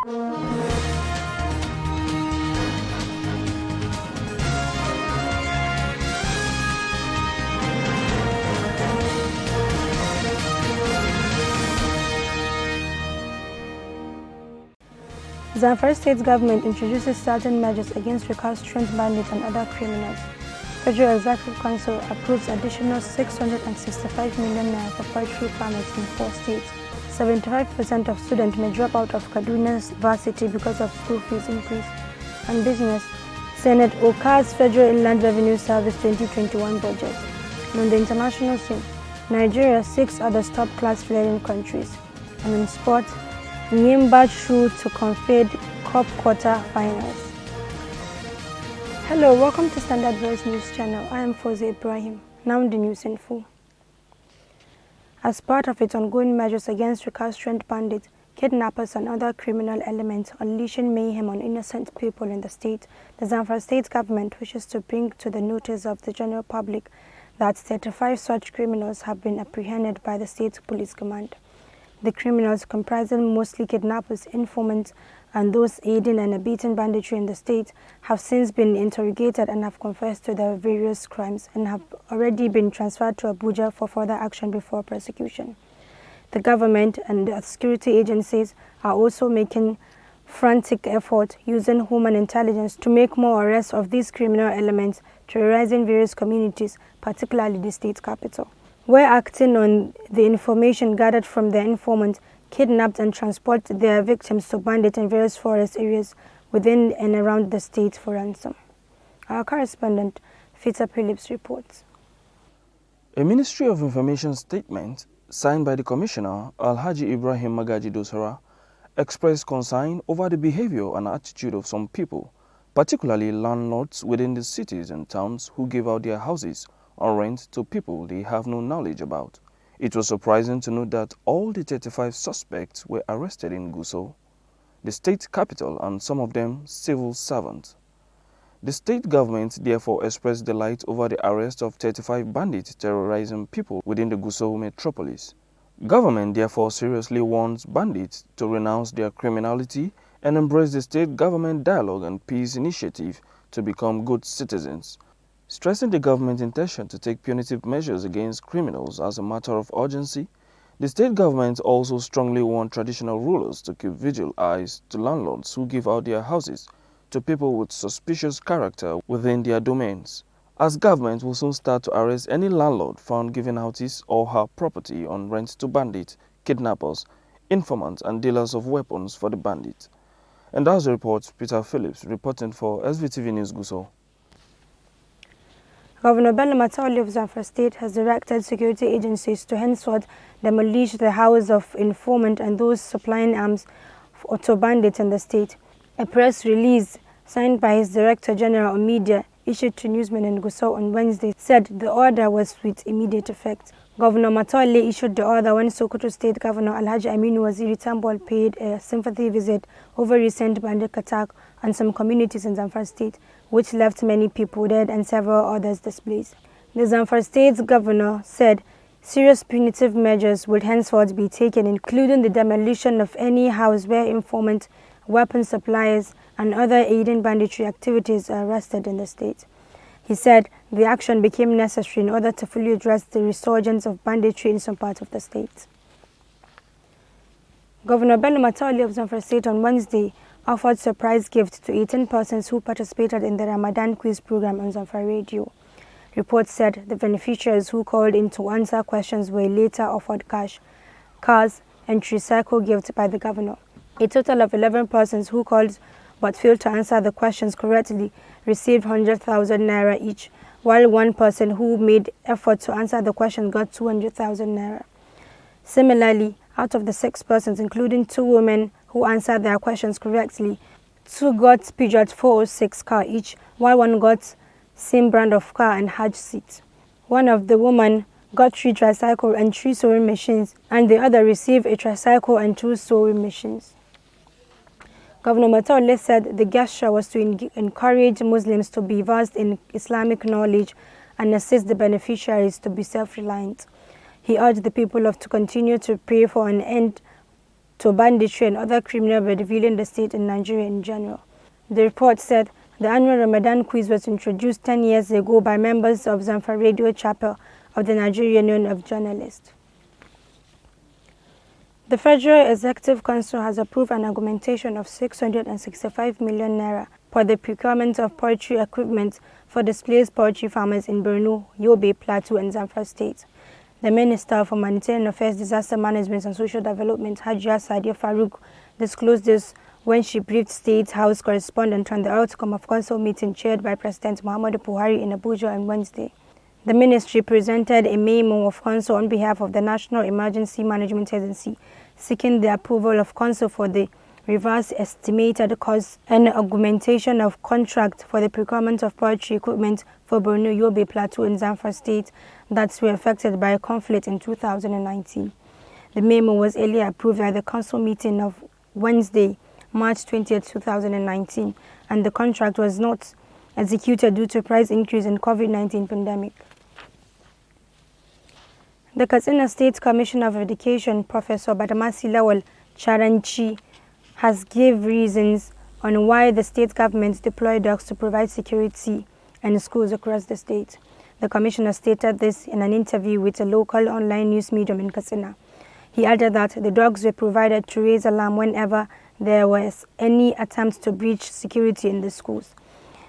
Zamfara State government introduces certain measures against recalcitrant bandits and other criminals. Federal Executive Council approves additional 665 million naira for poultry farmers in 4 states. 75% of students may drop out of Kaduna's varsity because of school fees increase. And business, Senate OKA's Federal Inland Revenue Service 2021 budget. And on the international scene, Nigeria 6 other top-class leading countries. And in sports, Nyimba through to Confed Cup quarter-finals. Hello, welcome to Standard Voice News Channel. I am Svtv Ibrahim. Now the news in full. As part of its ongoing measures against recalcitrant bandits, kidnappers and other criminal elements unleashing mayhem on innocent people in the state, the Zamfara State government wishes to bring to the notice of the general public that 35 such criminals have been apprehended by the state police command. The criminals, comprising mostly kidnappers, informants, and those aiding and abetting banditry in the state, have since been interrogated and have confessed to their various crimes and have already been transferred to Abuja for further action before prosecution. The government and the security agencies are also making frantic efforts using human intelligence to make more arrests of these criminal elements terrorizing various communities, particularly the state capital, where acting on the information gathered from their informants, kidnapped and transport their victims to bandits in various forest areas within and around the state for ransom. Our correspondent, Svtv reports. A Ministry of Information statement signed by the Commissioner, Alhaji Ibrahim Magaji Dosara, expressed concern over the behavior and attitude of some people, particularly landlords within the cities and towns who give out their houses on rent to people they have no knowledge about. It was surprising to note that all the 35 suspects were arrested in Gusau, the state capital, and some of them civil servants. The state government therefore expressed delight over the arrest of 35 bandits terrorizing people within the Gusau metropolis. Government therefore seriously warns bandits to renounce their criminality and embrace the state government dialogue and peace initiative to become good citizens, stressing the government's intention to take punitive measures against criminals as a matter of urgency. The state government also strongly warned traditional rulers to keep vigilant eyes to landlords who give out their houses to people with suspicious character within their domains, as government will soon start to arrest any landlord found giving out his or her property on rent to bandits, kidnappers, informants, and dealers of weapons for the bandits. And that's the report, Peter Phillips, reporting for SVTV News Gusau. Governor Bello Matawalle of Zamfara State has directed security agencies to henceforth demolish the houses of informant and those supplying arms to bandits in the state. A press release signed by his Director General of Media issued to newsmen in Gusau on Wednesday said the order was with immediate effect. Governor Matawalle issued the order when Sokoto State Governor Alhaji Aminu Waziri Tambol paid a sympathy visit over recent bandit attack on some communities in Zamfara State, which left many people dead and several others displaced. The Zamfara State Governor said serious punitive measures would henceforth be taken, including the demolition of any house where informants, weapon suppliers, and other aiding banditry activities are arrested in the state. He said the action became necessary in order to fully address the resurgence of banditry in some parts of the state. Governor Bello Matawalle of Zamfara State on Wednesday offered surprise gifts to 18 persons who participated in the Ramadan quiz program on Zamfara Radio. Reports said the beneficiaries who called in to answer questions were later offered cash, cars, and tricycle gifts by the governor. A total of 11 persons who called but failed to answer the questions correctly received 100,000 naira each, while one person who made effort to answer the question got 200,000 naira. Similarly, out of the 6 persons, including 2 women who answered their questions correctly, 2 got Peugeot 406 car each, while 1 got same brand of car and Hajj seat. One of the women got 3 tricycle and 3 sewing machines, and the other received a tricycle and 2 sewing machines. Governor Matawalle said the gesture was to encourage Muslims to be versed in Islamic knowledge and assist the beneficiaries to be self-reliant. He urged the people to continue to pray for an end to banditry and other criminal revealing the state and Nigeria in general. The report said the annual Ramadan quiz was introduced 10 years ago by members of Zamfara Radio Chapel of the Nigerian Union of Journalists. The Federal Executive Council has approved an augmentation of 665 million naira for the procurement of poultry equipment for displaced poultry farmers in Borno, Yobe, Plateau, and Zamfara states. The Minister for Humanitarian Affairs, Disaster Management and Social Development, Hajia Sadia Farouk, disclosed this when she briefed State House correspondent on the outcome of council meeting chaired by President Muhammadu Buhari in Abuja on Wednesday. The ministry presented a memo of council on behalf of the National Emergency Management Agency, seeking the approval of council for the reverse estimated cost and augmentation of contract for the procurement of poultry equipment for Borno, Yobe, Plateau, and Zamfara states that were affected by a conflict in 2019. The memo was earlier approved at the council meeting of Wednesday, March 20, 2019, and the contract was not executed due to price increase in COVID-19 pandemic. The Katsina State Commissioner of Education, Professor Badamasi Lawal Charanchi, has given reasons on why the state government deployed dogs to provide security in schools across the state. The commissioner stated this in an interview with a local online news medium in Katsina. He added that the dogs were provided to raise alarm whenever there was any attempt to breach security in the schools.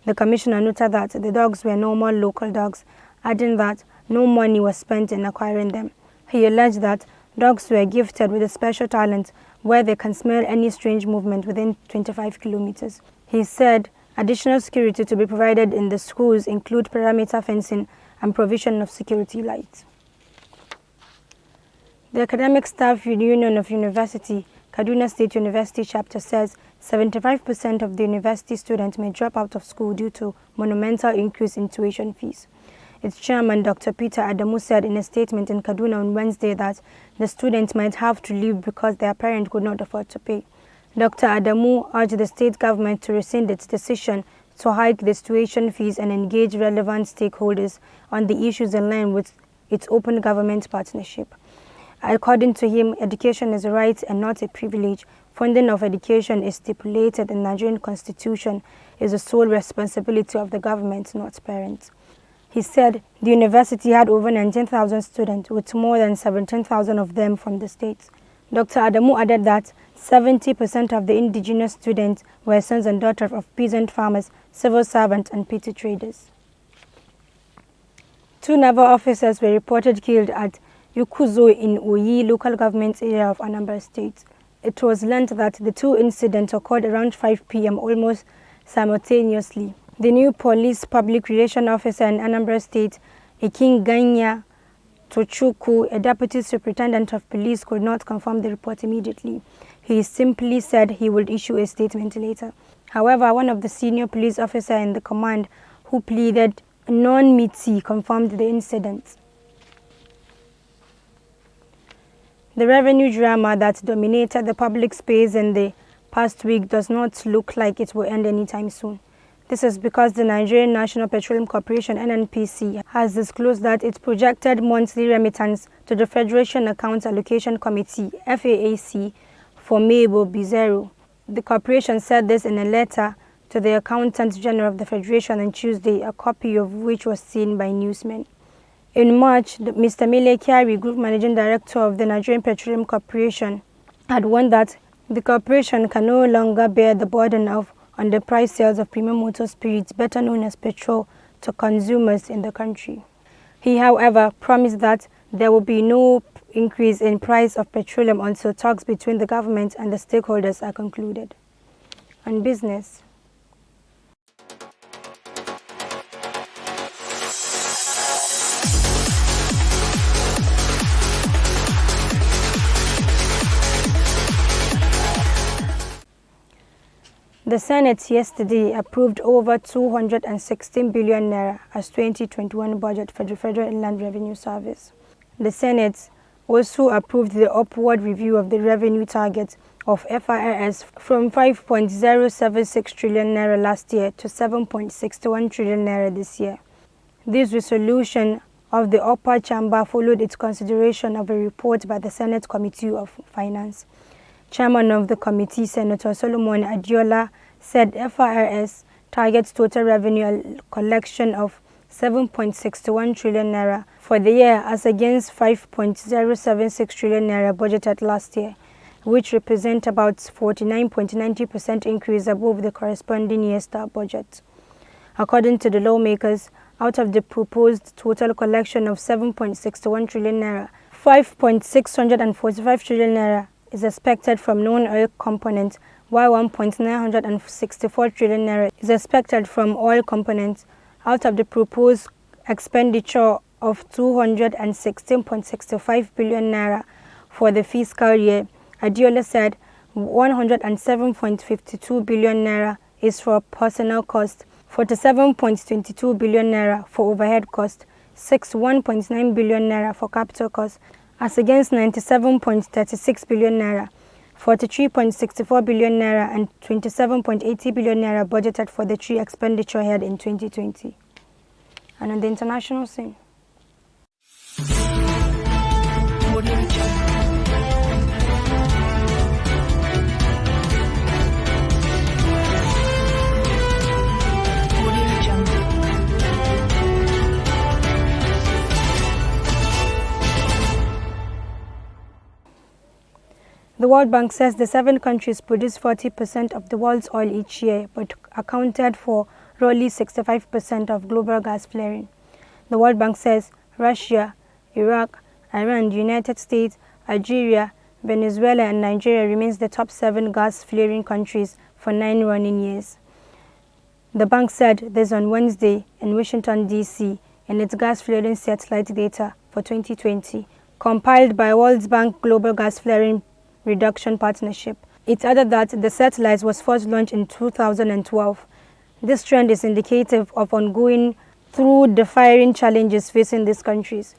The commissioner noted that the dogs were normal local dogs, adding that no money was spent in acquiring them. He alleged that dogs were gifted with a special talent where they can smell any strange movement within 25 kilometers. He said additional security to be provided in the schools include perimeter fencing and provision of security lights. The Academic Staff Union of University, Kaduna State University chapter says 75% of the university students may drop out of school due to monumental increase in tuition fees. Its chairman, Dr. Peter Adamu, said in a statement in Kaduna on Wednesday that the students might have to leave because their parents could not afford to pay. Dr. Adamu urged the state government to rescind its decision to hike the tuition fees and engage relevant stakeholders on the issues in line with its open government partnership. According to him, education is a right and not a privilege. Funding of education is stipulated in the Nigerian Constitution is the sole responsibility of the government, not parents. He said the university had over 19,000 students, with more than 17,000 of them from the states. Dr. Adamu added that 70% of the indigenous students were sons and daughters of peasant farmers, civil servants, and petty traders. 2 naval officers were reported killed at Yukuzo in Oyi local government area of Anambra State. It was learned that the 2 incidents occurred around 5 p.m. almost simultaneously. The new police public relations officer in Anambra State, Ikinganya Tochukwu, a deputy superintendent of police, could not confirm the report immediately. He simply said he would issue a statement later. However, one of the senior police officers in the command, who pleaded non-meaty, confirmed the incident. The revenue drama that dominated the public space in the past week does not look like it will end anytime soon. This is because the Nigerian National Petroleum Corporation (NNPC) has disclosed that its projected monthly remittance to the Federation Accounts Allocation Committee (FAAC) for May will be zero. The corporation said this in a letter to the Accountant General of the Federation on Tuesday, a copy of which was seen by newsmen. In March, Mr. Mele Kyari, Group Managing Director of the Nigerian Petroleum Corporation, had warned that the corporation can no longer bear the burden of underpriced sales of premium motor spirits, better known as petrol, to consumers in the country. He, however, promised that there will be no increase in price of petroleum until talks between the government and the stakeholders are concluded. On business. The Senate yesterday approved over 216 billion naira as 2021 budget for the Federal Inland Revenue Service. The Senate also approved the upward review of the revenue target of FIRS from 5.076 trillion naira last year to 7.61 trillion naira this year. This resolution of the upper chamber followed its consideration of a report by the Senate Committee of Finance. Chairman of the committee, Senator Solomon Adiola, said FRS targets total revenue collection of 7.61 trillion naira for the year as against 5.076 trillion naira budgeted last year, which represent about 49.90% increase above the corresponding year's budget. According to the lawmakers, out of the proposed total collection of 7.61 trillion naira, 5.645 trillion naira is expected from non-oil components, while 1.964 trillion naira is expected from oil components. Out of the proposed expenditure of 216.65 billion naira for the fiscal year, Adiola said 107.52 billion naira is for personnel costs, 47.22 billion naira for overhead costs, 61.9 billion naira for capital costs, as against 97.36 billion naira, 43.64 billion naira and 27.80 billion naira budgeted for the three expenditure head in 2020. And on the international scene, the World Bank says the 7 countries produce 40% of the world's oil each year, but accounted for roughly 65% of global gas flaring. The World Bank says Russia, Iraq, Iran, the United States, Algeria, Venezuela and Nigeria remains the top 7 gas flaring countries for 9 running years. The bank said this on Wednesday in Washington, D.C. in its gas flaring satellite data for 2020, compiled by World Bank Global Gas Flaring Reduction Partnership. It added that the satellite was first launched in 2012. This trend is indicative of ongoing through the firing challenges facing these countries.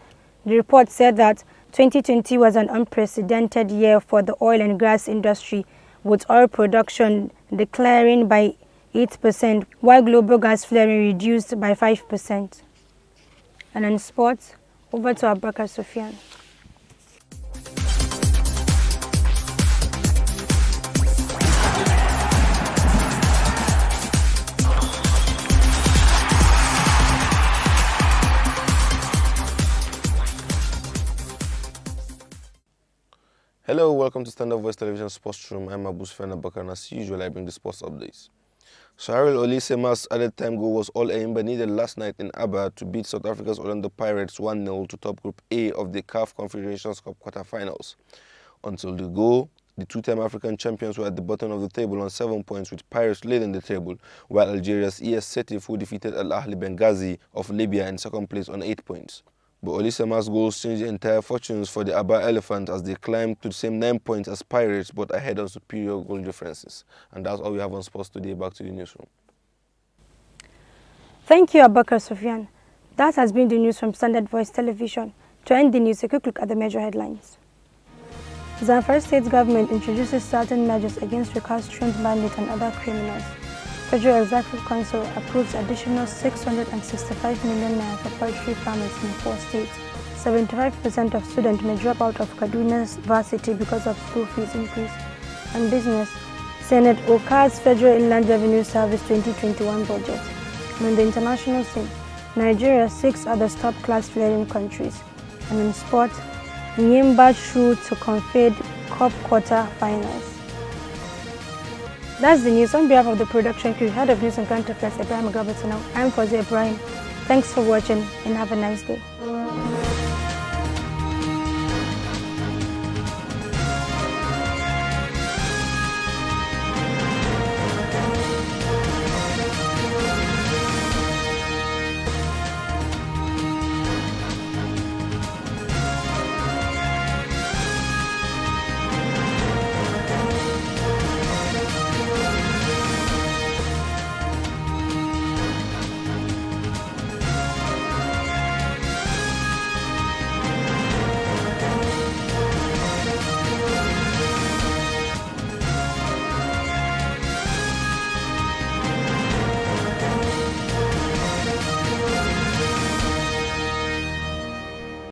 The report said that 2020 was an unprecedented year for the oil and gas industry, with oil production declining by 8%, while global gas flaring reduced by 5%. And in sports, over to Abubakar Sufyan. Hello, welcome to Stand Up Voice Television Sports Room. I'm Abu Svtv Bakar, and as usual, I bring the sports updates. Cyril Olisema's added time goal was all Enyimba needed last night in Aba to beat South Africa's Orlando Pirates 1-0 to top Group A of the CAF Confederations Cup quarterfinals. Until the goal, the two-time African champions were at the bottom of the table on 7 points, with Pirates leading the table, while Algeria's Svtv, who defeated Al Ahly Benghazi of Libya in second place on 8 points. But Olisema's goals changed the entire fortunes for the Aba Elephant as they climbed to the same 9 points as Pirates, but ahead on superior goal differences. And that's all we have on sports today. Back to the newsroom. Thank you, Abubakar Sufyan. That has been the news from Standard Voice Television. To end the news, a quick look at the major headlines. Zamfara State government introduces certain measures against recalcitrant bandits and other criminals. Federal Executive Council approves additional 665 million naira for poultry farmers in 4 states. 75% of students may drop out of Kaduna's varsity because of school fees increase. And business, Senate OCA's Federal Inland Revenue Service 2021 budget. And on the international scene, Nigeria 6 other top-class flaring countries. And in sport, Enyimba through to Confed Cup quarter-finals. That's the news. On behalf of the production crew, Head of News and Current Affairs, Ibrahim Gabatano, I'm Svtv Ibrahim. Thanks for watching and have a nice day.